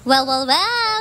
Well!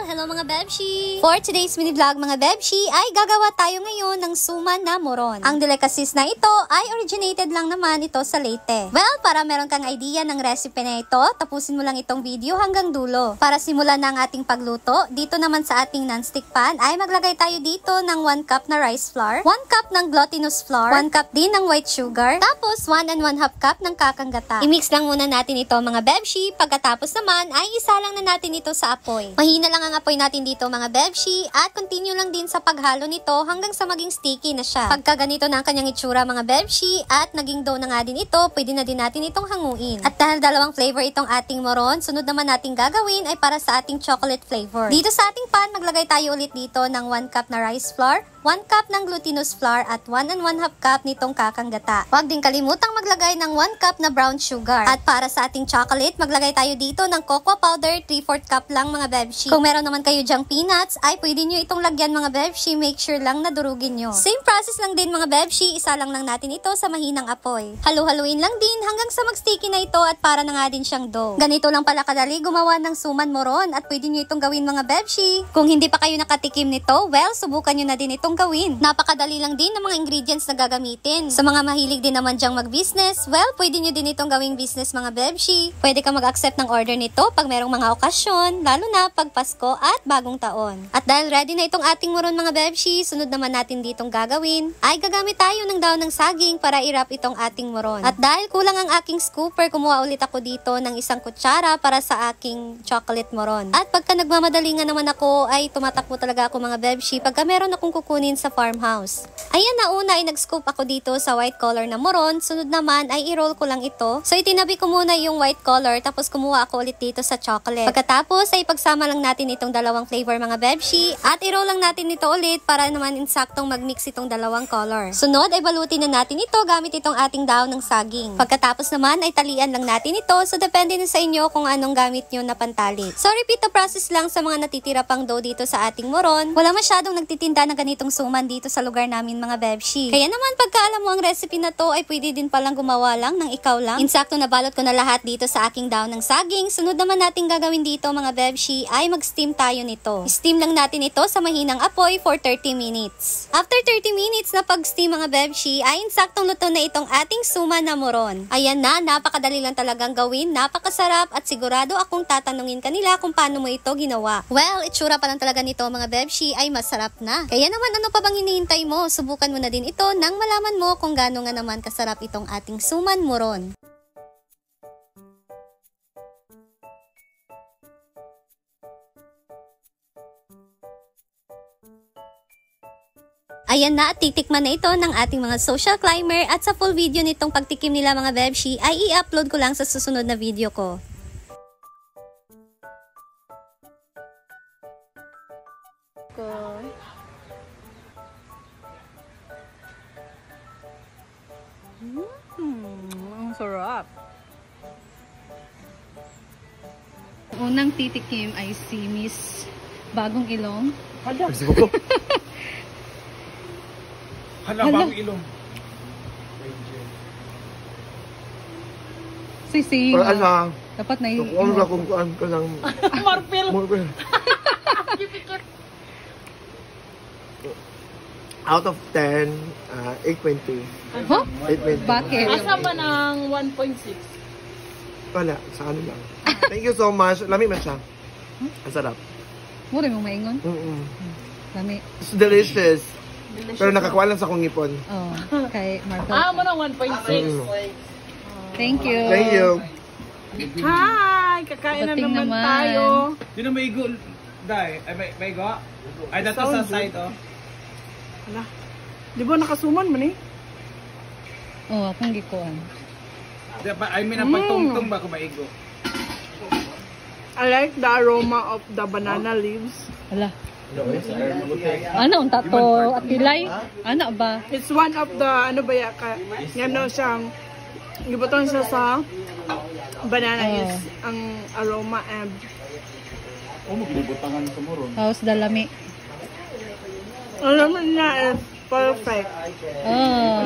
Hello mga Bebshi! For today's mini vlog mga Bebshi ay gagawa tayo ngayon ng suman na moron. Ang delicacies na ito ay originated lang naman ito sa Leyte. Well, para meron kang idea ng recipe na ito, tapusin mo lang itong video hanggang dulo. Para simulan na ang ating pagluto, dito naman sa ating non-stick pan ay maglagay tayo dito ng 1 cup na rice flour, 1 cup ng glutinous flour, 1 cup din ng white sugar, tapos 1 and 1/2 cup ng kakang gata. I-mix lang muna natin ito mga Bebshi, pagkatapos naman ay isa lang na natin ito sa apoy. Mahina lang ang apoy natin dito mga Bebshi at continue lang din sa paghalo nito hanggang sa maging sticky na siya. Pagka ganito na ang kanyang itsura mga Bebshi at naging dough na nga din ito, pwede na din natin itong hanguin. At dahil dalawang flavor itong ating moron, sunod naman nating gagawin ay para sa ating chocolate flavor. Dito sa ating pan, maglagay tayo ulit dito ng 1 cup na rice flour, 1 cup ng glutinous flour at 1 and 1/2 cup nitong kakang gata. Huwag din kalimutang maglagay ng 1 cup na brown sugar. At para sa ating chocolate, maglagay tayo dito ng cocoa powder, 3/4 cup lang mga Bebshi. Kung meron naman kayo dyang peanuts, ay pwede nyo itong lagyan mga Bebshi. Make sure lang na durugin nyo. Same process lang din mga Bebshi, isa lang natin ito sa mahinang apoy. Halu-haluin lang din hanggang sa mag-sticky na ito at para na nga din siyang dough. Ganito lang pala kadali gumawa ng suman moron at pwede nyo itong gawin mga Bebshi. Kung hindi pa kayo nakatikim nito, well, subukan nyo na din itong gawin. Napakadali lang din ng mga ingredients na gagamitin. Sa mga mahilig din naman dyang mag-business, well, pwede nyo din itong gawing business mga Bebshi. Pwede ka mag-accept ng order nito pag merong mga okasyon, lalo na pag Pasko at bagong taon. At dahil ready na itong ating moron mga Bebshi, sunod naman natin ditong gagawin, ay gagamit tayo ng daon ng saging para i-wrap itong ating moron. At dahil kulang ang aking scooper, kumuha ulit ako dito ng 1 kutsara para sa aking chocolate moron. At pagka nagmamadali nga naman ako, ay tumatakbo talaga ako mga Bebshi pagka meron akong kukunin sa farmhouse. Ayan, na una ay nag-scoop ako dito sa white color na moron, sunod naman ay i-roll ko lang ito. So itinabi ko muna yung white color, tapos kumuha ako ulit dito sa chocolate. Pagkatapos ay pagsama lang natin itong dalawang flavor mga Bebshi at i-roll lang natin ito ulit para naman insaktong mag-mix itong dalawang color. Sunod ay balutin na natin ito gamit itong ating daon ng saging. Pagkatapos naman ay talian lang natin ito, so depende na sa inyo kung anong gamit nyo na pantali. So repeat the process lang sa mga natitira pang dough dito sa ating moron. Wala masyadong nagtitinda ng ganitong suman dito sa lugar namin mga Bebshi. Kaya naman pagka alam mo ang recipe na to ay pwede din palang gumawa lang ng ikaw lang. Insakto na balot ko na lahat dito sa aking daon ng saging. Sunod naman natin gagawin dito mga Bebshi ay mag-steam tayo nito. Steam lang natin ito sa mahinang apoy for 30 minutes. After 30 minutes na pag-steam mga Bebshi ay insaktong luto na itong ating suman na moron. Ayan na, napakadali lang talagang gawin, napakasarap at sigurado akong tatanungin kanila kung paano mo ito ginawa. Well, itsura pa lang talaga nito mga Bebshi ay masarap na. Kaya naman ano pa bang hinihintay mo? Subukan mo na din ito nang malaman mo kung gaano nga naman kasarap itong ating suman moron. Ayan na at titikman na ito ng ating mga social climber at sa full video nitong pagtikim nila mga Bebshi ay i-upload ko lang sa susunod na video ko. Ang sarap. Unang titikim ay si Miss Bagong Ilong. Hala. Hala, Bagong Ilong. Sisi. Ano? Dapat na Kung ano ba kung kuhaan ka lang. Marpil. Marpil. Out of 10, 8.2. Huh? 8.2. Bakit? Asa ba ng 1.6? Wala, sa ano lang. Thank you so much. Lami man siya. Ang sarap. Mura mong maingon? Lami. It's delicious. Pero nakakuha lang sa akong ngipon. Oh, kay Marco. Mo ng 1.6. Thank you. Thank you. Hi! Kakain na Dating naman naman. tayo. Di na may go, Day. Ay, may go? Ay, dato sa side, oh. Hala. Di ba nakasuman man eh? Oh, akong gikuan. I mean, ang pagtungtong ba kung maigo? I like the aroma of the banana leaves. Hala. Ano, ang tato at tilay? Ano ba? It's one of the, ano ba yan siyang, gibuton siya sa banana is ang aroma and Magbubutangan sa moron. How's the lami? alam niya is perfect. Oh.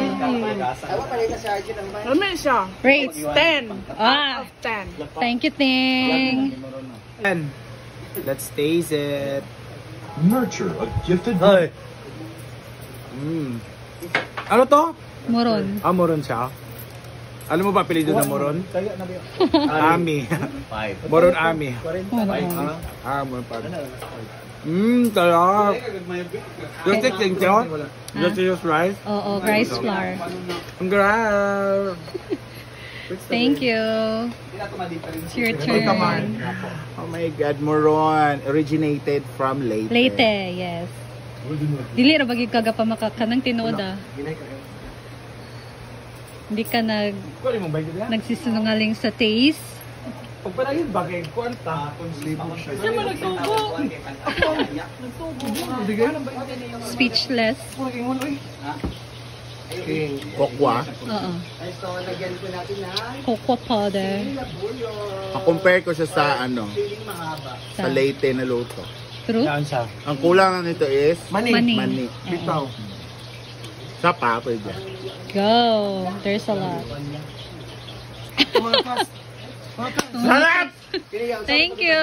Lami siya. Rate. It's 10 Ah, out of 10. thank you, Ting. 10. Let's taste it. Nurture a gifted. Ay. Ano to? Moron. Moron siya. Alam mo ba apelido ng Moron? Ami. Moron Ami. Moron. Moron pa. Sarap. Yung chicken chon? Just rice? Oo, rice flour. Congrats! Thank you. It's your turn. Oh my God, Moron. Originated from Leyte. Leyte, yes. Dili ra bagay kaga pa makakanang tinood ah. Hindi ka nagsisinungaling sa taste. Pag pala yun, bagay kwanta. Siya man nagtubo. Speechless. Kokwa. Oo. Cocoa powder. Compare ko siya sa ano, sa Leyte na luto. True? Ang kulang nito is Mani. mani. Oo. Sa pa, pwede. Go. There's a lot. Sarap! Thank you.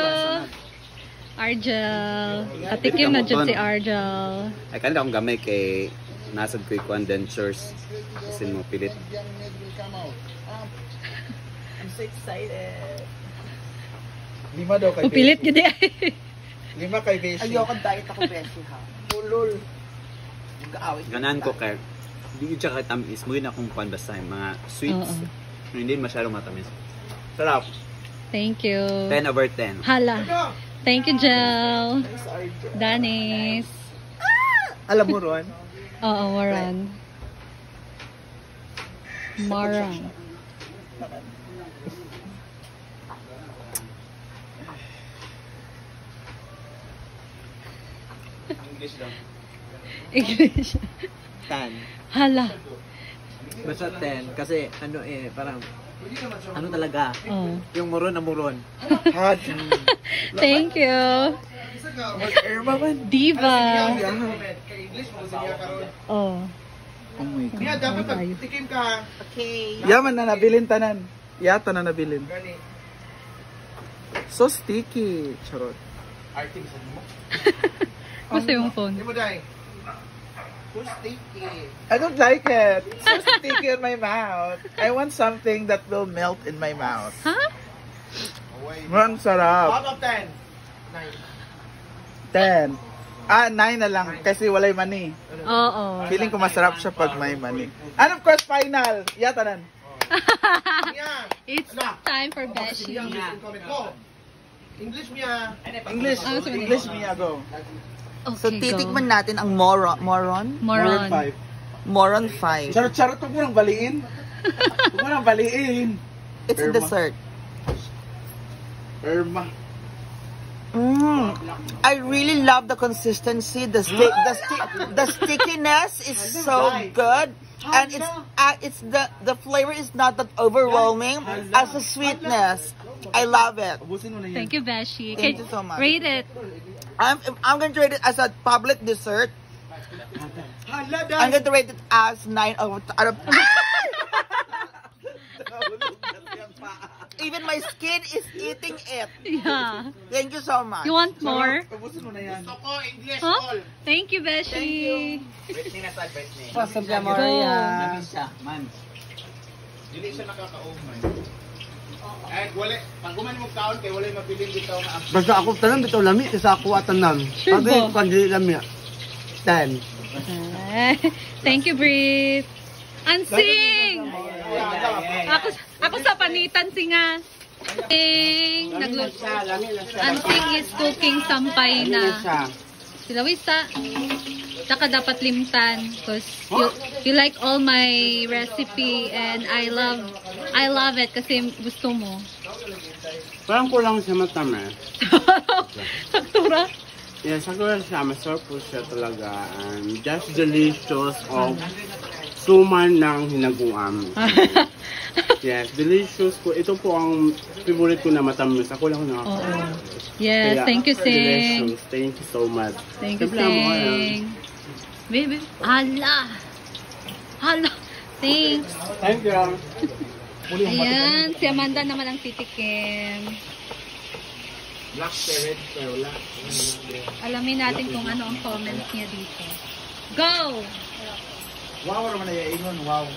Argel. Patikim na dyan si Argel. Ay kanila akong gamay kay nasad ko yung condensers. Kasi mo pilit. I'm so excited. Lima daw kay Upilit gini ay. Lima kay Beshi. Ayoko diet ako, Beshi, ha? Ulol. Ganan ko kay hindi siya kahit tamis mo yun akong pan basta yung mga sweets. Hindi masyadong matamis. Sarap. Thank you. 10 over 10. Hala. Thank you, Jel. Danis. Alam mo Ron? Oo, Moron. Moron. English lang. English. 10. Hala. Basta 10 kasi ano parang ano talaga Oh. yung moron na moron. Thank you. Diva. Oh. Oh my God. Niya, dapat magtikim ka. Okay. Yaman na nabilin tanan. Yata na nabilin. So sticky. Charot. Basta yung phone. Hindi mo dahil. So sticky. I don't like it. It's so sticky in my mouth. I want something that will melt in my mouth. Huh? Ang sarap. Out of 10. 10. 9 na lang kasi walay mani. Oo. Feeling ko masarap siya pag may mani. And of course, final. Yatanan. It's time for Beshi. English niya. English. English Mia, go. Okay, So, titikman natin ang moron. Moron. 5. Moron 5. Charot-charot, huwag mo nang baliin. Huwag mo nang baliin. It's a dessert. Irma. I really love the consistency. The stickiness is so good, and it's the flavor is not that overwhelming as the sweetness. I love it. Thank you, Beshi. Thank you so much. Rate it. I'm going to rate it as a public dessert. I'm going to rate it as 9 out of. Even my skin is eating it. Yeah. Thank you so much. You want more? English Huh? Thank you, Beshi. Pasabya mo Go. Man. Dili siya nakakaumay. Ay, wala. Pag gumanin mo kaon, kaya wala mabiling bitaw na ako. Basta ako tanan bitaw lami isa ako atanan. Sure Pag ba? kandi lami. 10. Thank you, Brit. Ansing! Ako sa panitan singa. Ansing is cooking sampay na. Sila wista. Tsaka dapat limtan because you like all my recipe and I love it kasi gusto mo. Parang kulang siya matamis. Saktura? Yes, sakura siya. Masarap po siya talaga. Just delicious of suman ng hinaguan. Yes, delicious po. Ito po ang favorite ko na matamis. Ako lang na. Oo. Yes, Kaya, thank you, Sing. delicious. Thank you so much. Thank you, Siyempre, ako, Sing. Baby. Hala. Hala. Thanks. Thank you. Ayan, si Amanda naman ang titikim. Black red, pero wala. Alamin natin kung ano ang comments niya dito. Go! Wow, naman na ingon, wow.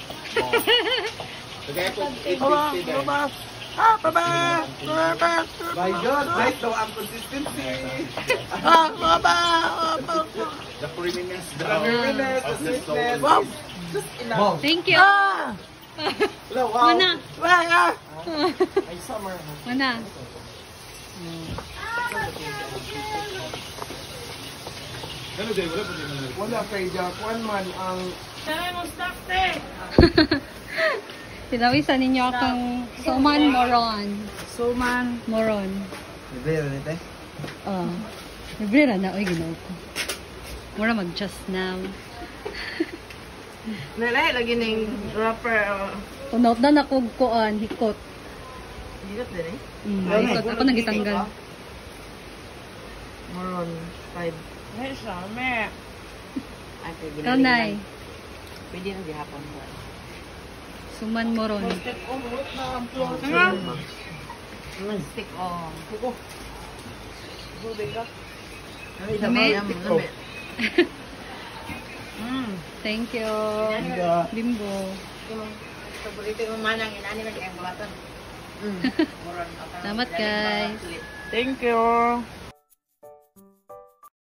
Kaya po, Baba! Ah, baba! Baba! My God, nice daw ang consistency. Ah, baba! The creaminess, the sweetness. Wow! Just enough. Thank you! Ah! Wow. Mana! Ah! Ay, summer. Mana! Wala kay Jack. One man ang... Silawisan ninyo akong Suman Moron. Suman. Moron. Libre na nito eh. Oh. Libre ra na. Uy, ginaw ko. Mura mag-just now. Nalay, lagi na yung rapper. Unaut na nakugkuan, hikot. Hikot din eh. Hikot. Ako nagitanggal. Moron 5. May siya, may. Ikaw, Nay. Pwede na gihapon mo. Suman Moron. Stick on. Lami. Thank you. Bimbo. Paborito mo manang inani man kay bulatan. Salamat, guys. Thank you.